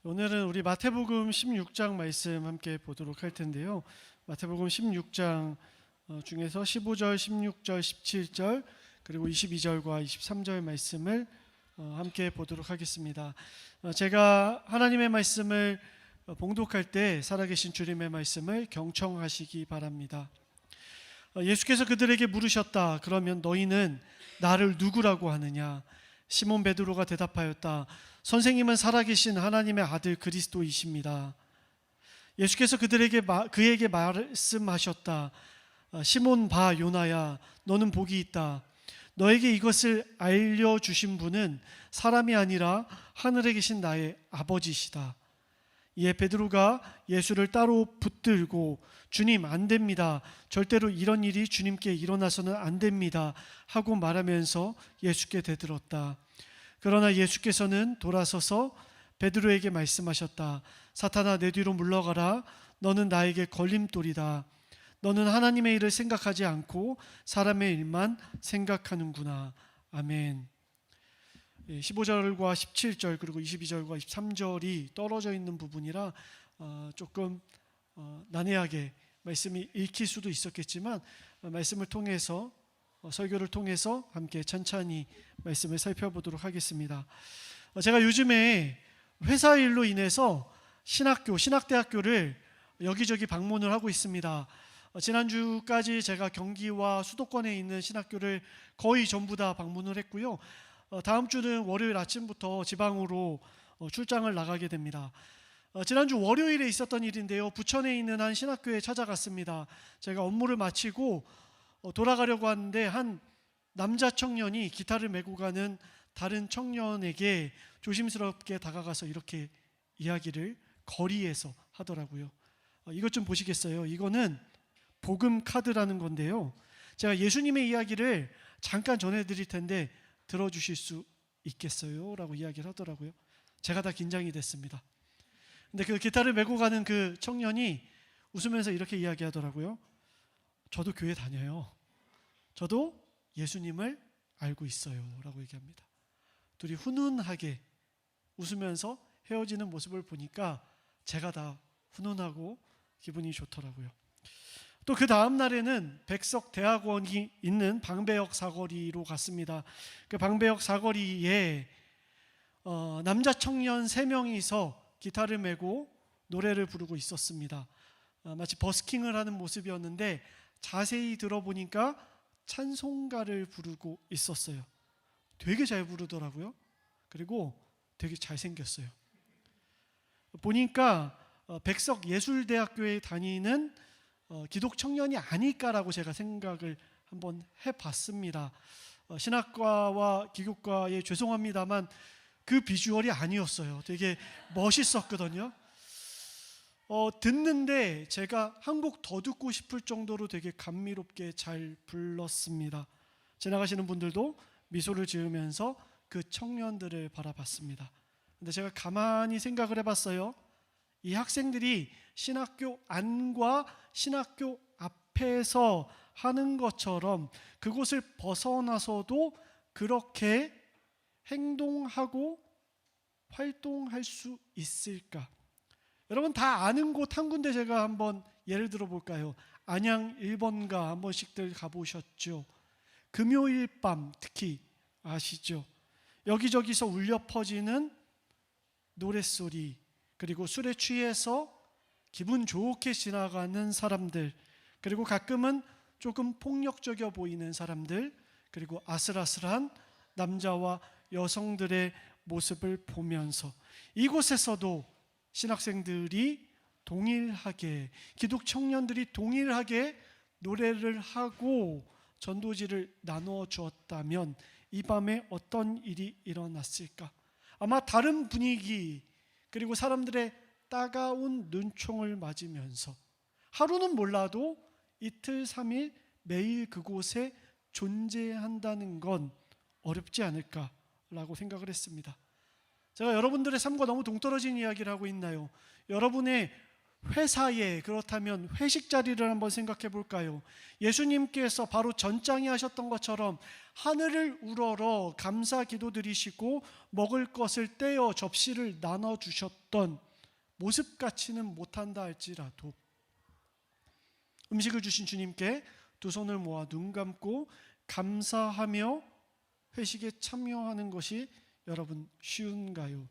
오늘은 우리 마태복음 16장 말씀 함께 보도록 할 텐데요. 마태복음 16장 중에서 15절, 16절, 17절 그리고 22절과 23절 말씀을 함께 보도록 하겠습니다. 제가 하나님의 말씀을 봉독할 때 살아계신 주님의 말씀을 경청하시기 바랍니다. 예수께서 그들에게 물으셨다. 그러면 너희는 나를 누구라고 하느냐? 시몬 베드로가 대답하였다. 선생님은 살아계신 하나님의 아들 그리스도이십니다. 예수께서 그에게 말씀하셨다. 시몬 바 요나야, 너는 복이 있다. 너에게 이것을 알려주신 분은 사람이 아니라 하늘에 계신 나의 아버지시다. 이에 베드로가 예수를 따로 붙들고 주님, 안 됩니다. 절대로 이런 일이 주님께 일어나서는 안 됩니다. 하고 말하면서 예수께 대들었다. 그러나 예수께서는 돌아서서 베드로에게 말씀하셨다. 사탄아, 내 뒤로 물러가라. 너는 나에게 걸림돌이다. 너는 하나님의 일을 생각하지 않고 사람의 일만 생각하는구나. 아멘. 15절과 17절 그리고 22절과 23절이 떨어져 있는 부분이라 조금 난해하게 말씀이 읽힐 수도 있었겠지만 말씀을 통해서 설교를 통해서 함께 천천히 말씀을 살펴보도록 하겠습니다. 제가 요즘에 회사 일로 인해서 신학대학교를 여기저기 방문을 하고 있습니다. 지난주까지 제가 경기와 수도권에 있는 신학교를 거의 전부 다 방문을 했고요. 다음 주는 월요일 아침부터 지방으로 출장을 나가게 됩니다. 지난주 월요일에 있었던 일인데요. 부천에 있는 한 신학교에 찾아갔습니다. 제가 업무를 마치고 돌아가려고 하는데 한 남자 청년이 기타를 메고 가는 다른 청년에게 조심스럽게 다가가서 이렇게 이야기를 거리에서 하더라고요. 이것 좀 보시겠어요? 이거는 복음 카드라는 건데요. 제가 예수님의 이야기를 잠깐 전해드릴 텐데 들어주실 수 있겠어요? 라고 이야기를 하더라고요. 제가 다 긴장이 됐습니다. 근데 그 기타를 메고 가는 그 청년이 웃으면서 이렇게 이야기하더라고요. 저도 교회 다녀요. 저도 예수님을 알고 있어요. 라고 얘기합니다. 둘이 훈훈하게 웃으면서 헤어지는 모습을 보니까 제가 다 훈훈하고 기분이 좋더라고요. 또 그 다음 날에는 백석대학원이 있는 방배역 사거리로 갔습니다. 그 방배역 사거리에 남자 청년 3명이서 기타를 메고 노래를 부르고 있었습니다. 마치 버스킹을 하는 모습이었는데 자세히 들어보니까 찬송가를 부르고 있었어요. 되게 잘 부르더라고요. 그리고 되게 잘생겼어요. 보니까 백석예술대학교에 다니는 기독 청년이 아닐까라고 제가 생각을 한번 해봤습니다. 신학과와 기독과에 죄송합니다만 그 비주얼이 아니었어요. 되게 멋있었거든요. 듣는데 제가 한 곡 더 듣고 싶을 정도로 되게 감미롭게 잘 불렀습니다. 지나가시는 분들도 미소를 지으면서 그 청년들을 바라봤습니다. 근데 제가 가만히 생각을 해봤어요. 이 학생들이 신학교 안과 신학교 앞에서 하는 것처럼 그곳을 벗어나서도 그렇게 행동하고 활동할 수 있을까? 여러분 다 아는 곳 한 군데 제가 한번 예를 들어 볼까요? 안양 1번가 한 번씩들 가보셨죠? 금요일 밤 특히 아시죠? 여기저기서 울려 퍼지는 노랫소리, 그리고 술에 취해서 기분 좋게 지나가는 사람들, 그리고 가끔은 조금 폭력적이어 보이는 사람들, 그리고 아슬아슬한 남자와 여성들의 모습을 보면서 이곳에서도 신학생들이 동일하게, 기독 청년들이 동일하게 노래를 하고 전도지를 나누어 주었다면 이 밤에 어떤 일이 일어났을까? 아마 다른 분위기, 그리고 사람들의 따가운 눈총을 맞으면서 하루는 몰라도 이틀, 3일 매일 그곳에 존재한다는 건 어렵지 않을까라고 생각을 했습니다. 제가 여러분들의 삶과 너무 동떨어진 이야기를 하고 있나요? 여러분의 회사에, 그렇다면 회식 자리를 한번 생각해 볼까요? 예수님께서 바로 전장에 하셨던 것처럼 하늘을 우러러 감사 기도 드리시고 먹을 것을 떼어 접시를 나눠 주셨던 모습 같지는 못한다 할지라도 음식을 주신 주님께 두 손을 모아 눈 감고 감사하며 회식에 참여하는 것이 여러분 쉬운가요?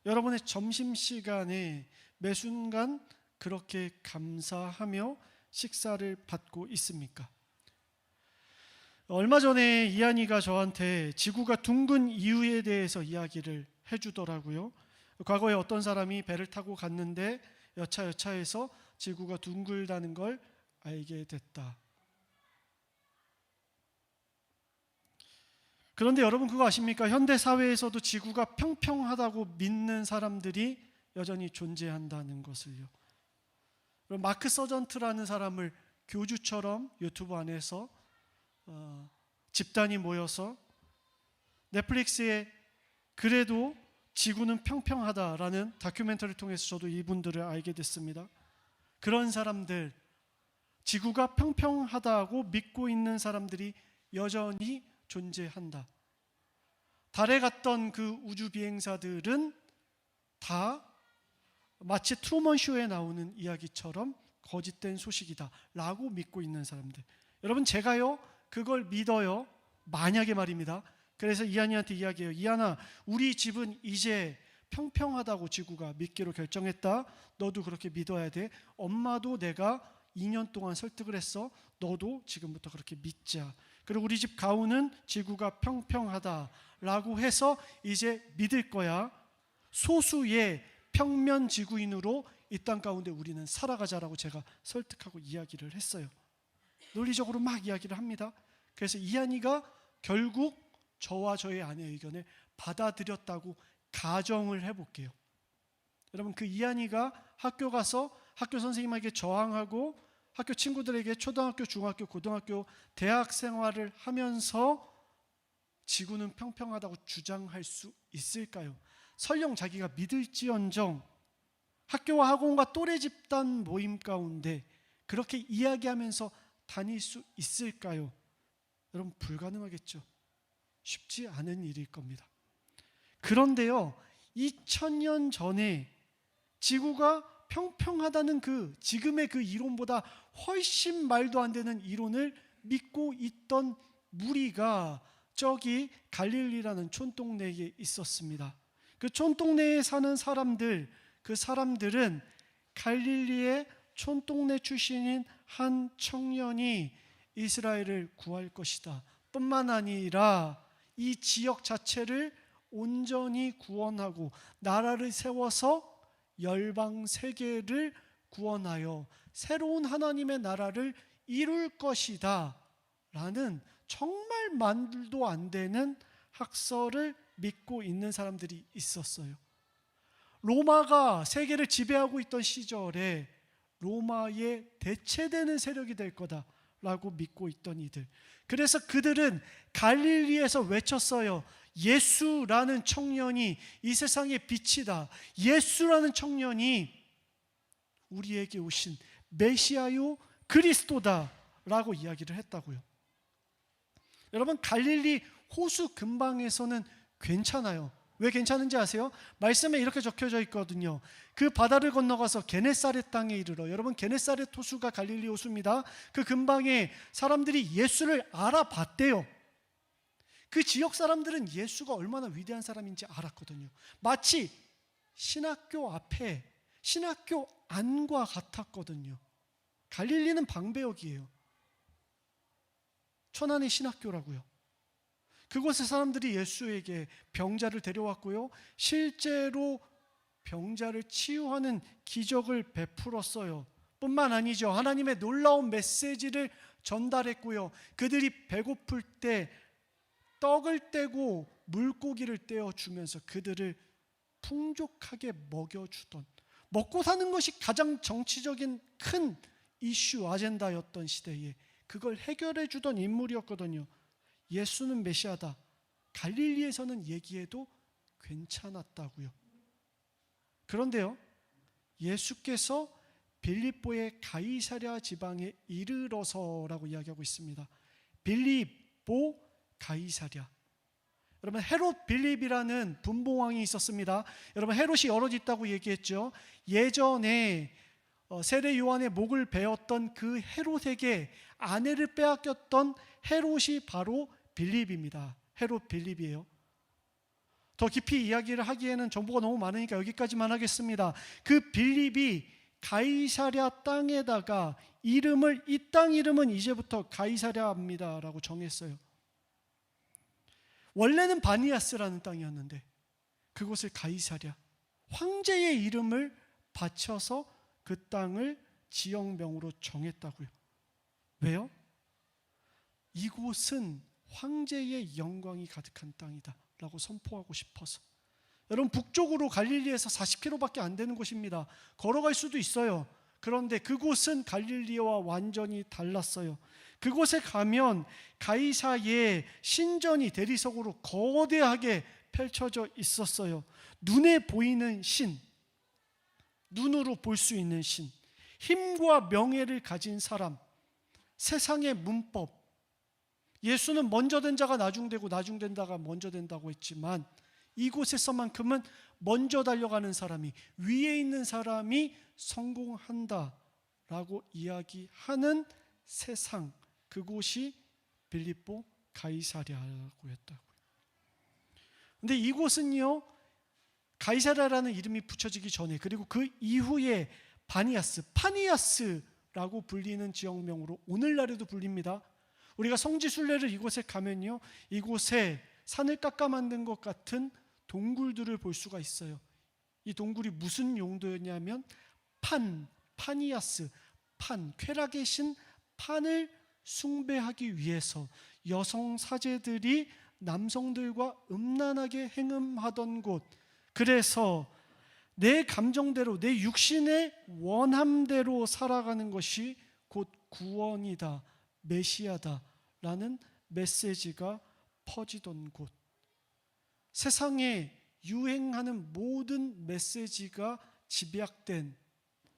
여러분의 점심시간에 매 순간 그렇게 감사하며 식사를 받고 있습니까? 얼마 전에 이한이가 저한테 지구가 둥근 이유에 대해서 이야기를 해주더라고요. 과거에 어떤 사람이 배를 타고 갔는데 여차여차해서 지구가 둥글다는 걸 알게 됐다. 그런데 여러분 그거 아십니까? 현대 사회에서도 지구가 평평하다고 믿는 사람들이 여전히 존재한다는 것을요. 마크 서전트라는 사람을 교주처럼 유튜브 안에서 집단이 모여서 넷플릭스에 그래도 지구는 평평하다라는 다큐멘터리를 통해서 저도 이분들을 알게 됐습니다. 그런 사람들, 지구가 평평하다고 믿고 있는 사람들이 여전히 존재한다. 달에 갔던 그 우주 비행사들은 다 마치 트루먼 쇼에 나오는 이야기처럼 거짓된 소식이다 라고 믿고 있는 사람들. 여러분 제가요 그걸 믿어요. 만약에 말입니다. 그래서 이한이한테 이야기해요. 이한아, 우리 집은 이제 평평하다고 지구가 믿기로 결정했다. 너도 그렇게 믿어야 돼. 엄마도 내가 2년 동안 설득을 했어. 너도 지금부터 그렇게 믿자. 그리고 우리 집 가훈은 지구가 평평하다라고 해서 이제 믿을 거야. 소수의 평면 지구인으로 이 땅 가운데 우리는 살아가자라고 제가 설득하고 이야기를 했어요. 논리적으로 막 이야기를 합니다. 그래서 이한이가 결국 저와 저의 아내의 의견을 받아들였다고 가정을 해볼게요. 여러분 그 이한이가 학교 가서 학교 선생님에게 저항하고 학교 친구들에게 초등학교, 중학교, 고등학교, 대학 생활을 하면서 지구는 평평하다고 주장할 수 있을까요? 설령 자기가 믿을지언정 학교와 학원과 또래 집단 모임 가운데 그렇게 이야기하면서 다닐 수 있을까요? 여러분 불가능하겠죠. 쉽지 않은 일일 겁니다. 그런데요, 2000년 전에 지구가 평평하다는 그 지금의 그 이론보다 훨씬 말도 안 되는 이론을 믿고 있던 무리가 저기 갈릴리라는 촌동네에 있었습니다. 그 촌동네에 사는 사람들, 그 사람들은 갈릴리의 촌동네 출신인 한 청년이 이스라엘을 구할 것이다 뿐만 아니라 이 지역 자체를 온전히 구원하고 나라를 세워서 열방 세계를 구원하여 새로운 하나님의 나라를 이룰 것이다 라는 정말 말도 안 되는 학설을 믿고 있는 사람들이 있었어요. 로마가 세계를 지배하고 있던 시절에 로마의 대체되는 세력이 될 거다라고 믿고 있던 이들. 그래서 그들은 갈릴리에서 외쳤어요. 예수라는 청년이 이 세상의 빛이다. 예수라는 청년이 우리에게 오신 메시아요 그리스도다 라고 이야기를 했다고요. 여러분 갈릴리 호수 근방에서는 괜찮아요. 왜 괜찮은지 아세요? 말씀에 이렇게 적혀져 있거든요. 그 바다를 건너가서 게네사렛 땅에 이르러. 여러분 게네사렛 호수가 갈릴리 호수입니다. 그 근방에 사람들이 예수를 알아봤대요. 그 지역 사람들은 예수가 얼마나 위대한 사람인지 알았거든요. 마치 신학교 앞에 신학교 안과 같았거든요. 갈릴리는 방배역이에요. 천안의 신학교라고요. 그곳의 사람들이 예수에게 병자를 데려왔고요. 실제로 병자를 치유하는 기적을 베풀었어요. 뿐만 아니죠. 하나님의 놀라운 메시지를 전달했고요. 그들이 배고플 때 떡을 떼고 물고기를 떼어주면서 그들을 풍족하게 먹여주던, 먹고 사는 것이 가장 정치적인 큰 이슈, 아젠다였던 시대에 그걸 해결해 주던 인물이었거든요. 예수는 메시아다. 갈릴리에서는 얘기해도 괜찮았다고요. 그런데요, 예수께서 빌립보의 가이사랴 지방에 이르러서라고 이야기하고 있습니다. 빌립보 가이사랴. 여러분, 헤롯 빌립이라는 분봉왕이 있었습니다. 여러분, 헤롯이 여럿 있다고 얘기했죠. 예전에 세례 요한의 목을 베었던 그 헤롯에게 아내를 빼앗겼던 헤롯이 바로 빌립입니다. 헤롯 빌립이에요. 더 깊이 이야기를 하기에는 정보가 너무 많으니까 여기까지만 하겠습니다. 그 빌립이 가이사랴 땅에다가 이 땅 이름은 이제부터 가이사랴입니다라고 정했어요. 원래는 바니아스라는 땅이었는데 그곳을 가이사랴, 황제의 이름을 바쳐서 그 땅을 지역명으로 정했다고요. 왜요? 이곳은 황제의 영광이 가득한 땅이다 라고 선포하고 싶어서. 여러분, 북쪽으로 갈릴리에서 40km밖에 안 되는 곳입니다. 걸어갈 수도 있어요. 그런데 그곳은 갈릴리와 완전히 달랐어요. 그곳에 가면 가이사의 신전이 대리석으로 거대하게 펼쳐져 있었어요. 눈에 보이는 신, 눈으로 볼 수 있는 신, 힘과 명예를 가진 사람, 세상의 문법. 예수는 먼저 된 자가 나중되고 나중된 자가 먼저 된다고 했지만 이곳에서만큼은 먼저 달려가는 사람이, 위에 있는 사람이 성공한다라고 이야기하는 세상, 그곳이 빌립보 가이사랴라고 했다고요. 근데 이곳은요, 가이사랴라는 이름이 붙여지기 전에, 그리고 그 이후에 파니아스라고 불리는 지역명으로 오늘날에도 불립니다. 우리가 성지순례를 이곳에 가면요, 이곳에 산을 깎아 만든 것 같은 동굴들을 볼 수가 있어요. 이 동굴이 무슨 용도였냐면 파니아스, 쾌락의 신 판을 숭배하기 위해서 여성 사제들이 남성들과 음란하게 행음하던 곳. 그래서 내 감정대로, 내 육신의 원함대로 살아가는 것이 곧 구원이다, 메시아다 라는 메시지가 퍼지던 곳. 세상에 유행하는 모든 메시지가 집약된,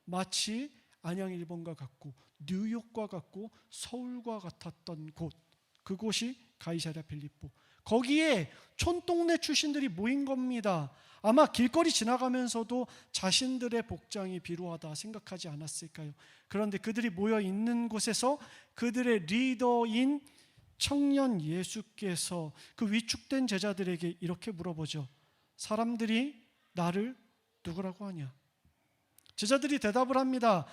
마치 안양 일본과 같고 뉴욕과 같고 서울과 같았던 곳, 그곳이 가이사랴 빌립보. 거기에 촌동네 출신들이 모인 겁니다. 아마 길거리 지나가면서도 자신들의 복장이 비루하다 생각하지 않았을까요? 그런데 그들이 모여 있는 곳에서 그들의 리더인 청년 예수께서 그 위축된 제자들에게 이렇게 물어보죠. 사람들이 나를 누구라고 하냐? 제자들이 대답을 합니다.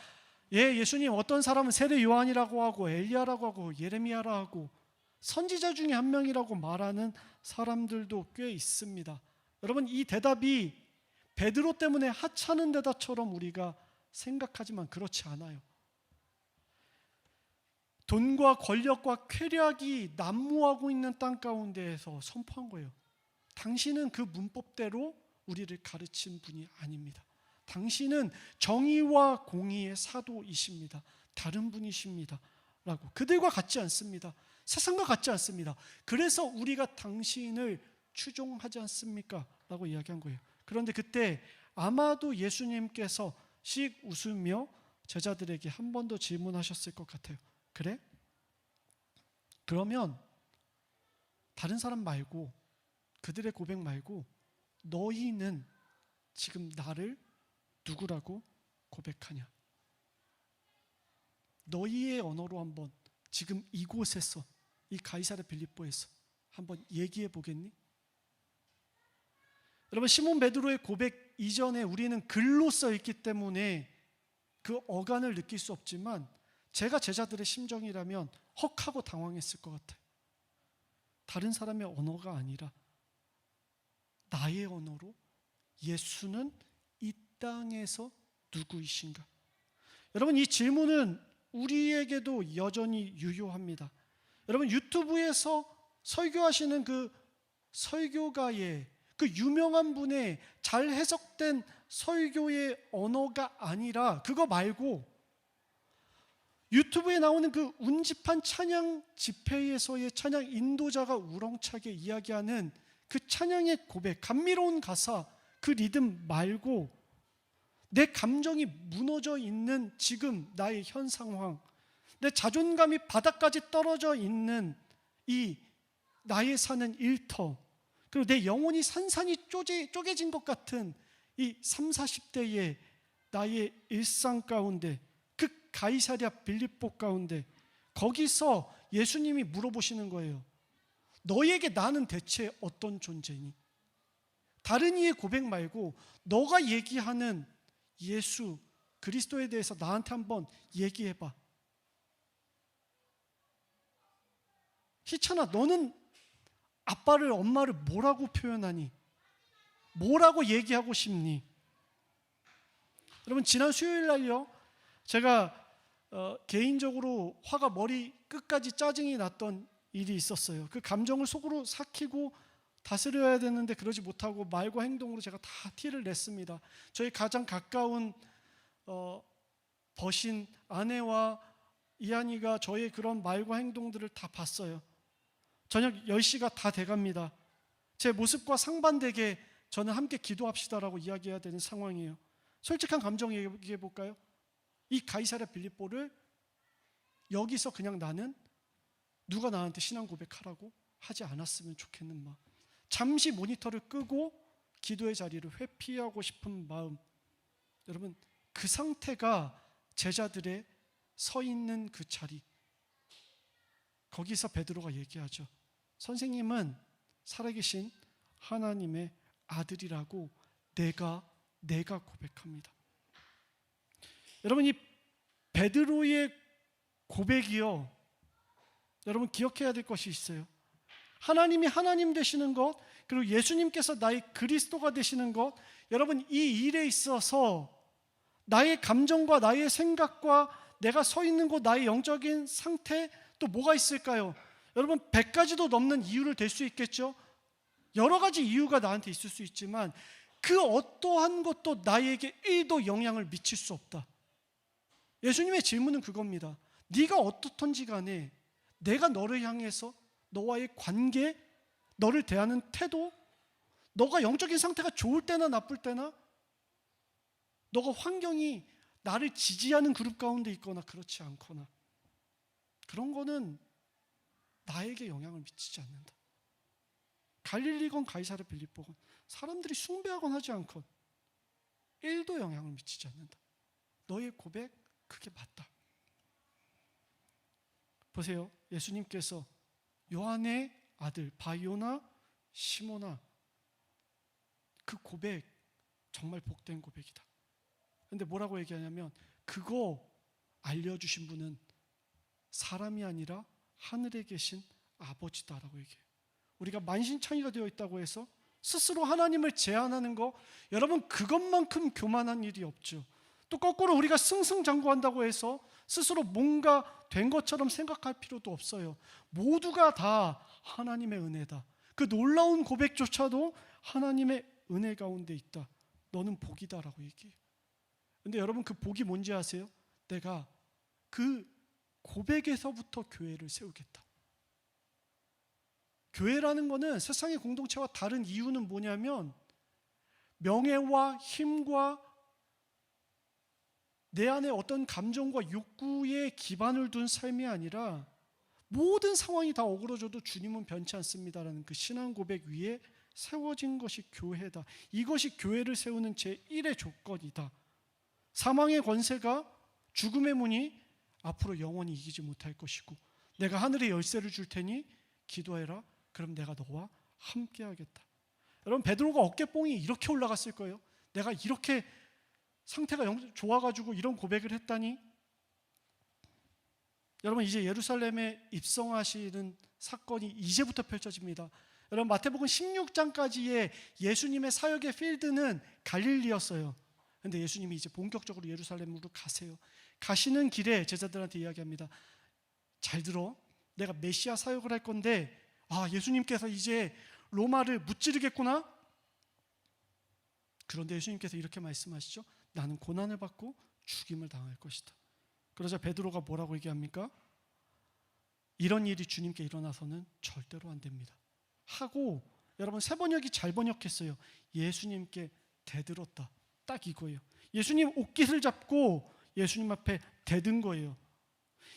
예수님, 어떤 사람은 세례 요한이라고 하고 엘리야라고 하고 예레미야라 하고 선지자 중에 한 명이라고 말하는 사람들도 꽤 있습니다. 여러분, 이 대답이 베드로 때문에 하찮은 대답처럼 우리가 생각하지만 그렇지 않아요. 돈과 권력과 쾌락이 난무하고 있는 땅 가운데에서 선포한 거예요. 당신은 그 문법대로 우리를 가르친 분이 아닙니다. 당신은 정의와 공의의 사도이십니다. 다른 분이십니다 라고. 그들과 같지 않습니다. 세상과 같지 않습니다. 그래서 우리가 당신을 추종하지 않습니까? 라고 이야기한 거예요. 그런데 그때 아마도 예수님께서 씩 웃으며 제자들에게 한 번 더 질문하셨을 것 같아요. 그래? 그러면 다른 사람 말고, 그들의 고백 말고 너희는 지금 나를 누구라고 고백하냐? 너희의 언어로 한번 지금 이곳에서, 이 가이사랴 빌립보에서 한번 얘기해 보겠니? 여러분, 시몬 베드로의 고백 이전에 우리는 글로 써 있기 때문에 그 어간을 느낄 수 없지만, 제가 제자들의 심정이라면 헉하고 당황했을 것 같아요. 다른 사람의 언어가 아니라 나의 언어로 예수는 이 땅에서 누구이신가? 여러분, 이 질문은 우리에게도 여전히 유효합니다. 여러분, 유튜브에서 설교하시는 그 설교가의 그 유명한 분의 잘 해석된 설교의 언어가 아니라, 그거 말고 유튜브에 나오는 그 운집한 찬양 집회에서의 찬양 인도자가 우렁차게 이야기하는 그 찬양의 고백, 감미로운 가사, 그 리듬 말고 내 감정이 무너져 있는 지금 나의 현 상황, 내 자존감이 바닥까지 떨어져 있는 이 나의 사는 일터, 그리고 내 영혼이 산산이 쪼개진 것 같은 이 30, 40대의 나의 일상 가운데, 그 가이사랴 빌립보 가운데, 거기서 예수님이 물어보시는 거예요. 너에게 나는 대체 어떤 존재니? 다른 이의 고백 말고 너가 얘기하는 예수 그리스도에 대해서 나한테 한번 얘기해봐. 희찬아, 너는 아빠를, 엄마를 뭐라고 표현하니? 뭐라고 얘기하고 싶니? 여러분, 지난 수요일 날요, 제가 개인적으로 화가 머리 끝까지 짜증이 났던 일이 있었어요. 그 감정을 속으로 삭히고 다스려야 되는데 그러지 못하고 말과 행동으로 제가 다 티를 냈습니다. 저희 가장 가까운 버신 아내와 이한이가 저의 그런 말과 행동들을 다 봤어요. 저녁 10시가 다 돼갑니다. 제 모습과 상반되게 저는 함께 기도합시다라고 이야기해야 되는 상황이에요. 솔직한 감정 얘기해 볼까요? 이 가이사랴 빌립보를 여기서 그냥 나는 누가 나한테 신앙 고백하라고 하지 않았으면 좋겠는 마음, 잠시 모니터를 끄고 기도의 자리를 회피하고 싶은 마음, 여러분, 그 상태가 제자들의 서 있는 그 자리, 거기서 베드로가 얘기하죠. 선생님은 살아계신 하나님의 아들이라고 내가 고백합니다. 여러분, 이 베드로의 고백이요, 여러분 기억해야 될 것이 있어요. 하나님이 하나님 되시는 것, 그리고 예수님께서 나의 그리스도가 되시는 것, 여러분 이 일에 있어서 나의 감정과 나의 생각과 내가 서 있는 곳, 나의 영적인 상태, 또 뭐가 있을까요? 여러분 100가지도 넘는 이유를 댈 수 있겠죠. 여러 가지 이유가 나한테 있을 수 있지만 그 어떠한 것도 나에게 1도 영향을 미칠 수 없다. 예수님의 질문은 그겁니다. 네가 어떻든지 간에 내가 너를 향해서 너와의 관계, 너를 대하는 태도, 너가 영적인 상태가 좋을 때나 나쁠 때나, 너가 환경이 나를 지지하는 그룹 가운데 있거나 그렇지 않거나, 그런 거는 나에게 영향을 미치지 않는다. 갈릴리건 가이사랴 빌립보건 사람들이 숭배하건 하지 않건 1도 영향을 미치지 않는다. 너의 고백, 그게 맞다. 보세요. 예수님께서 요한의 아들 바요나 시모나, 그 고백 정말 복된 고백이다. 근데 뭐라고 얘기하냐면 그거 알려주신 분은 사람이 아니라 하늘에 계신 아버지다라고 얘기해요. 우리가 만신창이가 되어 있다고 해서 스스로 하나님을 제한하는 거, 여러분 그것만큼 교만한 일이 없죠. 또 거꾸로 우리가 승승장구한다고 해서 스스로 뭔가 된 것처럼 생각할 필요도 없어요. 모두가 다 하나님의 은혜다. 그 놀라운 고백조차도 하나님의 은혜 가운데 있다. 너는 복이다라고 얘기해요. 근데 여러분 그 복이 뭔지 아세요? 내가 그 고백에서부터 교회를 세우겠다. 교회라는 거는 세상의 공동체와 다른 이유는 뭐냐면 명예와 힘과 내 안에 어떤 감정과 욕구에 기반을 둔 삶이 아니라 모든 상황이 다 어그러져도 주님은 변치 않습니다라는 그 신앙 고백 위에 세워진 것이 교회다. 이것이 교회를 세우는 제1의 조건이다. 사망의 권세가, 죽음의 문이 앞으로 영원히 이기지 못할 것이고, 내가 하늘의 열쇠를 줄 테니 기도해라. 그럼 내가 너와 함께 하겠다. 여러분 베드로가 어깨뽕이 이렇게 올라갔을 거예요. 내가 이렇게 상태가 좋아가지고 이런 고백을 했다니. 여러분 이제 예루살렘에 입성하시는 사건이 이제부터 펼쳐집니다. 여러분 마태복음 16장까지의 예수님의 사역의 필드는 갈릴리였어요. 그런데 예수님이 이제 본격적으로 예루살렘으로 가세요. 가시는 길에 제자들한테 이야기합니다. 잘 들어, 내가 메시아 사역을 할 건데 예수님께서 이제 로마를 무찌르겠구나. 그런데 예수님께서 이렇게 말씀하시죠. 나는 고난을 받고 죽임을 당할 것이다. 그러자 베드로가 뭐라고 얘기합니까? 이런 일이 주님께 일어나서는 절대로 안 됩니다 하고, 여러분 새 번역이 잘 번역했어요. 예수님께 대들었다. 딱 이거예요. 예수님 옷깃을 잡고 예수님 앞에 대든 거예요.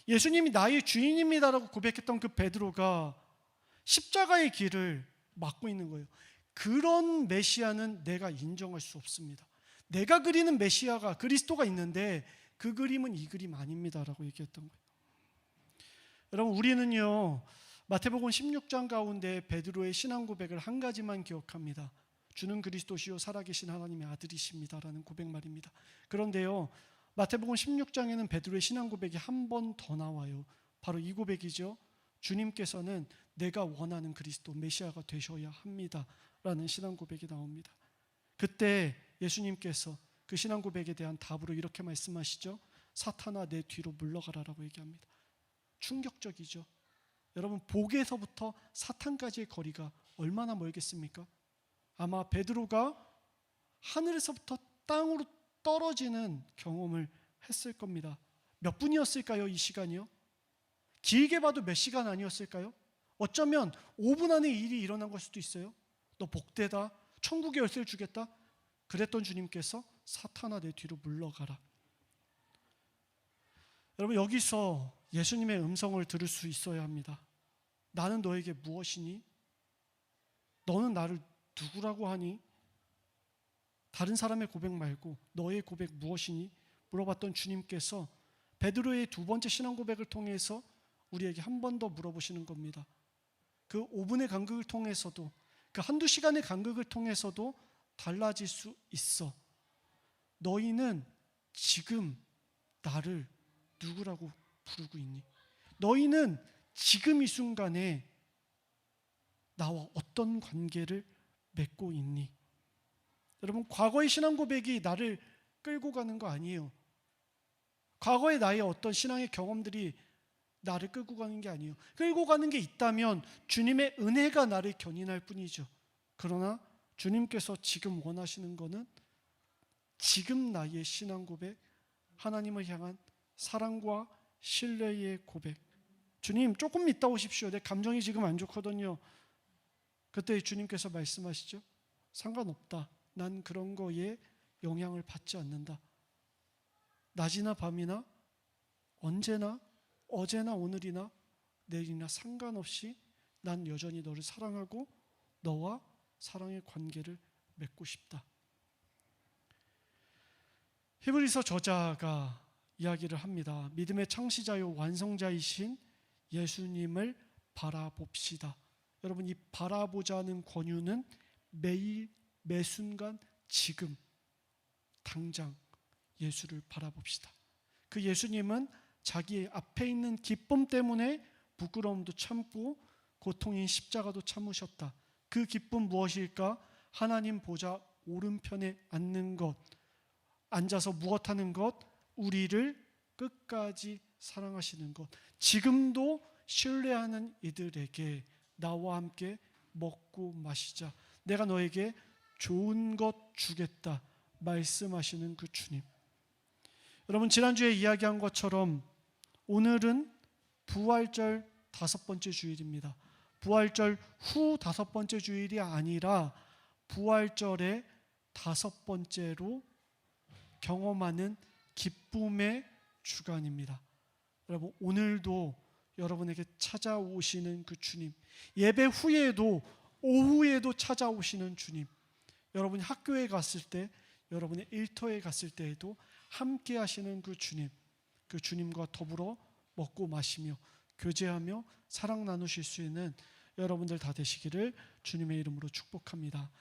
예수님이 나의 주인입니다라고 고백했던 그 베드로가 십자가의 길을 막고 있는 거예요. 그런 메시아는 내가 인정할 수 없습니다. 내가 그리는 메시아가 그리스도가 있는데 그 그림은 이 그림 아닙니다라고 얘기했던 거예요. 여러분, 우리는요 마태복음 16장 가운데 베드로의 신앙 고백을 한 가지만 기억합니다. 주는 그리스도시요 살아계신 하나님의 아들이십니다라는 고백 말입니다. 그런데요 마태복음 16장에는 베드로의 신앙 고백이 한 번 더 나와요. 바로 이 고백이죠. 주님께서는 내가 원하는 그리스도 메시아가 되셔야 합니다 라는 신앙 고백이 나옵니다. 그때 예수님께서 그 신앙 고백에 대한 답으로 이렇게 말씀하시죠. 사탄아 내 뒤로 물러가라라고 얘기합니다. 충격적이죠. 여러분, 복에서부터 사탄까지의 거리가 얼마나 멀겠습니까? 아마 베드로가 하늘에서부터 땅으로 떨어지는 경험을 했을 겁니다. 몇 분이었을까요? 이 시간이요? 길게 봐도 몇 시간 아니었을까요? 어쩌면 5분 안에 일이 일어난 걸 수도 있어요. 너 복되다, 천국의 열쇠를 주겠다, 그랬던 주님께서 사탄아 내 뒤로 물러가라. 여러분, 여기서 예수님의 음성을 들을 수 있어야 합니다. 나는 너에게 무엇이니? 너는 나를 누구라고 하니? 다른 사람의 고백 말고 너의 고백 무엇이니? 물어봤던 주님께서 베드로의 두 번째 신앙 고백을 통해서 우리에게 한 번 더 물어보시는 겁니다. 그 5분의 간극을 통해서도, 그 한두 시간의 간극을 통해서도 달라질 수 있어. 너희는 지금 나를 누구라고 부르고 있니? 너희는 지금 이 순간에 나와 어떤 관계를 맺고 있니? 여러분, 과거의 신앙 고백이 나를 끌고 가는 거 아니에요. 과거의 나의 어떤 신앙의 경험들이 나를 끌고 가는 게 아니에요. 끌고 가는 게 있다면 주님의 은혜가 나를 견인할 뿐이죠. 그러나 주님께서 지금 원하시는 거는 지금 나의 신앙 고백, 하나님을 향한 사랑과 신뢰의 고백. 주님, 조금 있다 오십시오. 내 감정이 지금 안 좋거든요. 그때 주님께서 말씀하시죠. 상관없다. 난 그런 거에 영향을 받지 않는다. 낮이나 밤이나 언제나 어제나 오늘이나 내일이나 상관없이 난 여전히 너를 사랑하고 너와 사랑의 관계를 맺고 싶다. 히브리서 저자가 이야기를 합니다. 믿음의 창시자요 완성자이신 예수님을 바라봅시다. 여러분, 이 바라보자는 권유는 매일 매순간 지금 당장 예수를 바라봅시다. 그 예수님은 자기 앞에 있는 기쁨 때문에 부끄러움도 참고 고통인 십자가도 참으셨다. 그 기쁨 무엇일까? 하나님 보좌 오른편에 앉는 것, 앉아서 무엇하는 것? 우리를 끝까지 사랑하시는 것. 지금도 신뢰하는 이들에게 나와 함께 먹고 마시자. 내가 너에게 좋은 것 주겠다 말씀하시는 그 주님. 여러분, 지난주에 이야기한 것처럼 오늘은 부활절 5번째 주일입니다. 부활절 후 5번째 주일이 아니라 부활절의 5번째로 경험하는 기쁨의 주간입니다. 여러분, 오늘도 여러분에게 찾아오시는 그 주님, 예배 후에도 오후에도 찾아오시는 주님, 여러분이 학교에 갔을 때, 여러분의 일터에 갔을 때에도 함께 하시는 그 주님, 그 주님과 더불어 먹고 마시며 교제하며 사랑 나누실 수 있는 여러분들 다 되시기를 주님의 이름으로 축복합니다.